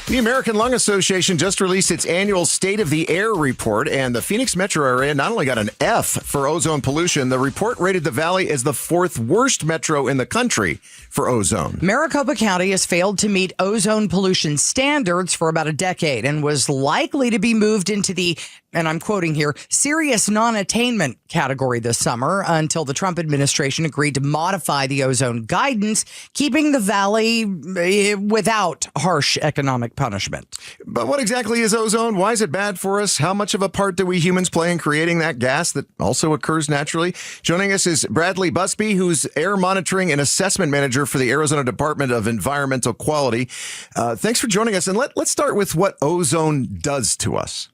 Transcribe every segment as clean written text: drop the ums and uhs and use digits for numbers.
The American Lung Association just released its annual State of the Air report, and the Phoenix metro area not only got an F for ozone pollution, the report rated the valley as the fourth worst metro in the country for ozone. Maricopa County has failed to meet ozone pollution standards for about a decade and was likely to be moved into the, and I'm quoting here, serious non-attainment category this summer until the Trump administration agreed to modify the ozone guidance, keeping the valley without harsh economic punishment. But what exactly is ozone? Why is it bad for us? How much of a part do we humans play in creating that gas that also occurs naturally? Joining us is Bradley Busby, who's Air Monitoring and Assessment Manager for the Arizona Department of Environmental Quality. Thanks for joining us. And let's start with what ozone does to us.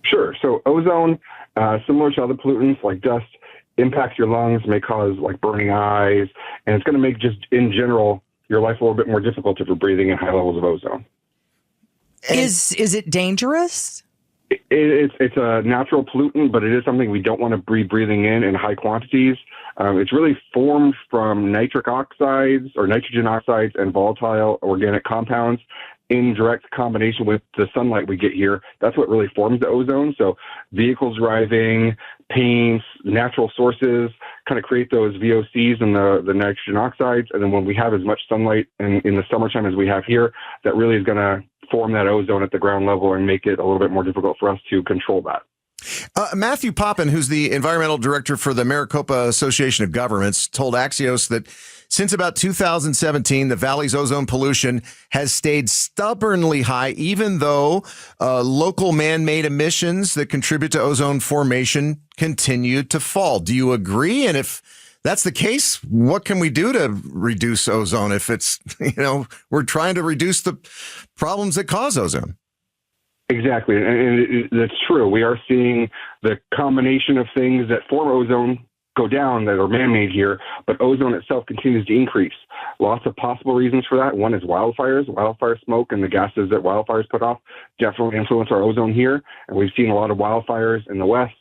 Sure. So ozone, similar to other pollutants like dust, impacts your lungs, may cause like burning eyes, and it's going to make just in general your life a little bit more difficult if you're breathing in high levels of ozone. Is it dangerous? It's a natural pollutant, but it is something we don't want to be breathing in high quantities. It's really formed from nitric oxides or nitrogen oxides and volatile organic compounds in direct combination with the sunlight we get here. That's what really forms the ozone. So vehicles driving, paints, natural sources kind of create those VOCs and the nitrogen oxides. And then when we have as much sunlight in the summertime as we have here, that really is going to form that ozone at the ground level and make it a little bit more difficult for us to control that. Matthew Poppin, who's the environmental director for the Maricopa Association of Governments, told Axios that since about 2017, the valley's ozone pollution has stayed stubbornly high, even though local man-made emissions that contribute to ozone formation continue to fall. Do you agree? And if that's the case, what can we do to reduce ozone if it's, we're trying to reduce the problems that cause ozone? Exactly. And that's true. We are seeing the combination of things that form ozone go down that are man-made here, but ozone itself continues to increase. Lots of possible reasons for that. One is wildfires. Wildfire smoke and the gases that wildfires put off definitely influence our ozone here. And we've seen a lot of wildfires in the West,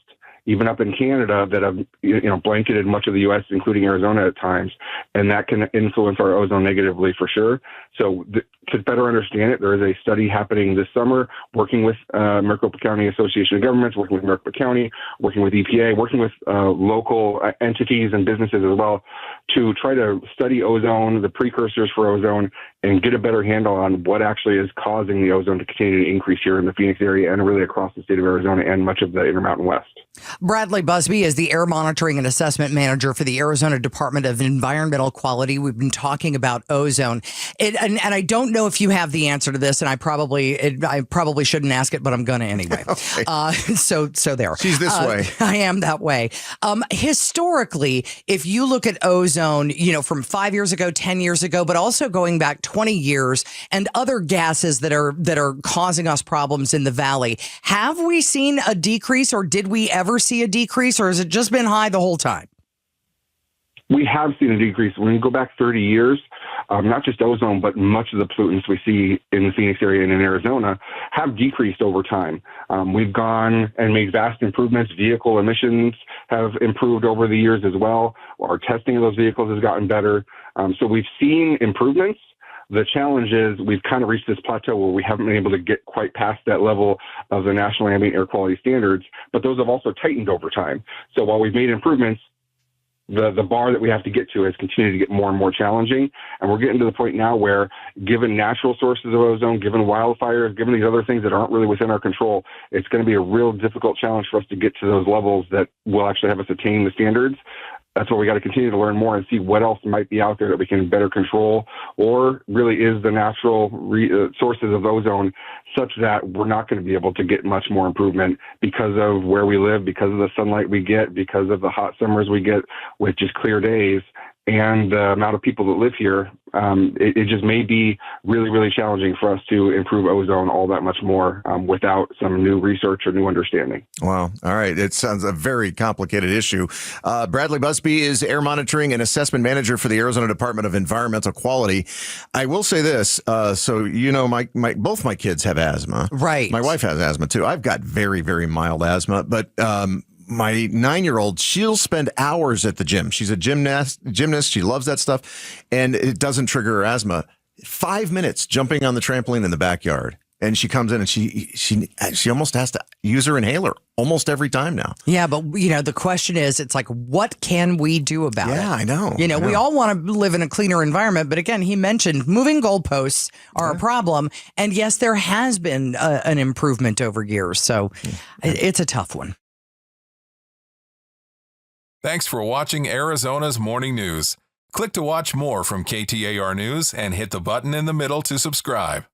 even up in Canada, that have blanketed much of the U.S., including Arizona at times, and that can influence our ozone negatively for sure. So to better understand it, there is a study happening this summer, working with Maricopa County Association of Governments, working with Maricopa County, working with EPA, working with local entities and businesses as well, to try to study ozone, the precursors for ozone, and get a better handle on what actually is causing the ozone to continue to increase here in the Phoenix area and really across the state of Arizona and much of the Intermountain West. Bradley Busby is the Air Monitoring and Assessment Manager for the Arizona Department of Environmental Quality. We've been talking about ozone. And I don't know if you have the answer to this, and I probably shouldn't ask it, but I'm going to anyway. Okay. So there. She's this way. I am that way. Historically, if you look at ozone, from 5 years ago, 10 years ago, but also going back 20 years and other gases that are causing us problems in the valley, have we seen a decrease, or did we ever see a decrease, or has it just been high the whole time? We have seen a decrease. When you go back 30 years, not just ozone, but much of the pollutants we see in the Phoenix area and in Arizona have decreased over time. We've gone and made vast improvements. Vehicle emissions have improved over the years as well. Our testing of those vehicles has gotten better. So we've seen improvements. The challenge is we've kind of reached this plateau where we haven't been able to get quite past that level of the National Ambient Air Quality Standards, but those have also tightened over time. So while we've made improvements, the bar that we have to get to has continued to get more and more challenging. And we're getting to the point now where, given natural sources of ozone, given wildfires, given these other things that aren't really within our control, it's going to be a real difficult challenge for us to get to those levels that will actually have us attain the standards. That's where we got to continue to learn more and see what else might be out there that we can better control, or really is the natural sources of ozone such that we're not going to be able to get much more improvement because of where we live, because of the sunlight we get, because of the hot summers we get with just clear days, and the amount of people that live here. It just may be really, really challenging for us to improve ozone all that much more without some new research or new understanding. Wow. All right. It sounds a very complicated issue. Bradley Busby is Air Monitoring and Assessment Manager for the Arizona Department of Environmental Quality. I will say this. Both my kids have asthma. Right. My wife has asthma too. I've got very, very mild asthma, but my 9-year-old, she'll spend hours at the gym. She's a gymnast. She loves that stuff, and it doesn't trigger her asthma. 5 minutes jumping on the trampoline in the backyard, and she comes in and she almost has to use her inhaler almost every time now. Yeah, but the question is, it's like, what can we do about it? Yeah, I know. We all want to live in a cleaner environment, but again, he mentioned moving goalposts are a problem, and yes, there has been an improvement over years, so it's a tough one. Thanks for watching Arizona's Morning News. Click to watch more from KTAR News and hit the button in the middle to subscribe.